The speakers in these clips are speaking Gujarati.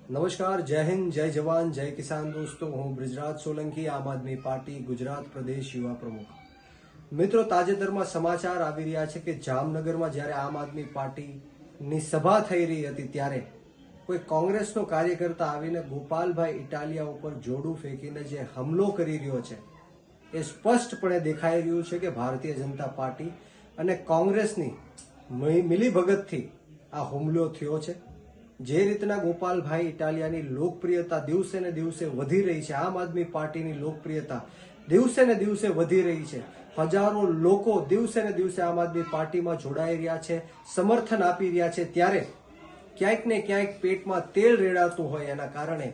નમસ્કાર, જય હિન્દ, જય જવાન, જય કિસાન દોસ્તો. હું બ્રિજરાજ સોલંકી, આમ આદમી પાર્ટી ગુજરાત પ્રદેશ યુવા પ્રમુખ. મિત્રો, તાજેતરમાં સમાચાર આવી રહ્યા છે કે જામનગરમાં જ્યારે આમ આદમી પાર્ટીની સભા થઈ રહી હતી ત્યારે કોઈ કોંગ્રેસનો કાર્યકર્તા આવીને ગોપાલભાઈ ઇટાલિયા ઉપર જોડું ફેંકીને જે હુમલો કરી રહ્યો છે એ સ્પષ્ટપણે દેખાઈ રહ્યું છે કે ભારતીય જનતા પાર્ટી અને કોંગ્રેસની મિલીભગતથી આ હુમલો થયો છે. જે રીતના ગોપાલભાઈ ઇટાલિયાની લોકપ્રિયતા દિવસે ને દિવસે વધી રહી છે, આમ આદમી પાર્ટીની લોકપ્રિયતા દિવસે ને દિવસે વધી રહી છે, હજારો લોકો દિવસે ને દિવસે આમ આદમી પાર્ટીમાં જોડાઈ રહ્યા છે, સમર્થન આપી રહ્યા છે, ત્યારે ક્યાંક ને ક્યાંક પેટમાં તેલ રેડાતું હોય એના કારણે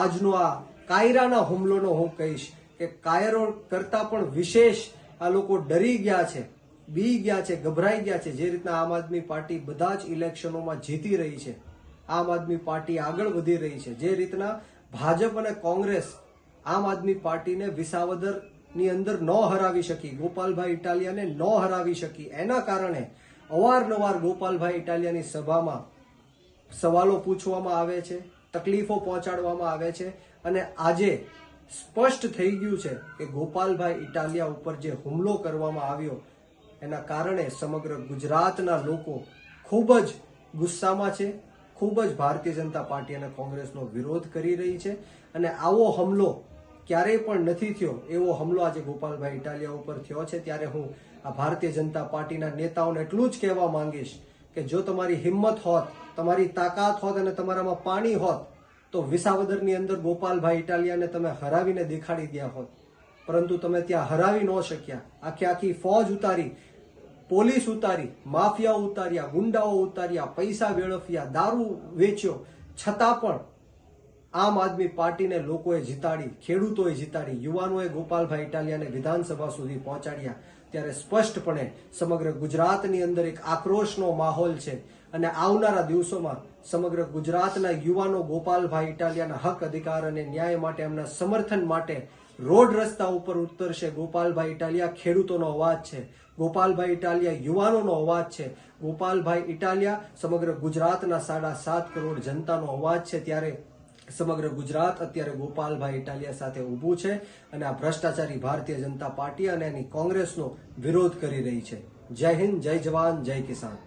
આજનો આ કાયરાના હુમલોનો હું કહીશ કે કાયરો કરતા પણ વિશેષ આ લોકો ડરી ગયા છે, બી ગયા છે, ગભરાઈ ગયા છે. જે રીતના આમ આદમી પાર્ટી બધા જ ઇલેક્શનોમાં જીતી રહી છે, આમ આદમી પાર્ટી આગળ વધી રહી છે, જે રીતના ભાજપ અને કોંગ્રેસ આમ આદમી પાર્ટીને વિસાવદરની અંદર ન હરાવી શકી, ગોપાલભાઈ ઇટાલિયાને ન હરાવી શકી, એના કારણે અવારનવાર ગોપાલભાઈ ઇટાલિયાની સભામાં સવાલો પૂછવામાં આવે છે, તકલીફો પહોંચાડવામાં આવે છે અને આજે સ્પષ્ટ થઈ ગયું છે કે ગોપાલભાઈ ઇટાલિયા ઉપર જે હુમલો કરવામાં આવ્યો એના કારણે સમગ્ર ગુજરાતના લોકો ખૂબ જ ગુસ્સામાં છે, ખૂબ જ ભારતીય જનતા પાર્ટી અને કોંગ્રેસનો વિરોધ કરી રહી છે. અને આવો હુમલો ક્યારેય પણ નથી થયો, એવો હુમલો આજે ગોપાલભાઈ ઇટાલિયા ઉપર થયો છે. ત્યારે હું આ ભારતીય જનતા પાર્ટીના નેતાઓને એટલું જ કહેવા માંગીશ કે જો તમારી હિંમત હોત, તમારી તાકાત હોત અને તમારામાં પાણી હોત તો વિસાવદરની અંદર ગોપાલભાઈ ઇટાલિયાને તમે હરાવીને દેખાડી દ્યા હોત, પરંતુ તમે ત્યાં હરાવી ન શક્યા. આખી ફોજ ઉતારી, પોલીસ ઉતારી, માફિયાઓ ઉતાર્યા, ગુંડાઓ ઉતાર્યા, પૈસા વેડફ્યા, દારૂ વેચ્યો, છતાં પણ આમ આદમી પાર્ટીને લોકોએ જીતાડી, ખેડૂતોએ જીતાડી, યુવાનોએ ગોપાલભાઈ ઇટાલિયાને વિધાનસભા સુધી પહોંચાડ્યા. ત્યારે સ્પષ્ટપણે સમગ્ર ગુજરાતની અંદર એક આક્રોશનો માહોલ છે અને આવનારા દિવસોમાં સમગ્ર ગુજરાતના યુવાનો ગોપાલભાઈ ઇટાલિયાના હક, અધિકાર અને ન્યાય માટે, એમના સમર્થન માટે રોડ રસ્તા ઉપર ઉતરશે. ગોપાલભાઈ ઇટાલિયા ખેડૂતોનો અવાજ છે, ગોપાલભાઈ ઇટાલિયા યુવાનોનો અવાજ છે, ગોપાલભાઈ ઇટાલિયા સમગ્ર ગુજરાતના 7.5 કરોડ જનતાનો અવાજ છે. ત્યારે સમગ્ર ગુજરાત અત્યારે ગોપાલભાઈ ઇટાલિયા સાથે ઊભું છે અને આ ભ્રષ્ટાચારી ભારતીય જનતા પાર્ટી અને એની કોંગ્રેસનો વિરોધ કરી રહી છે. જય હિન્દ, જય જવાન, જય કિસાન.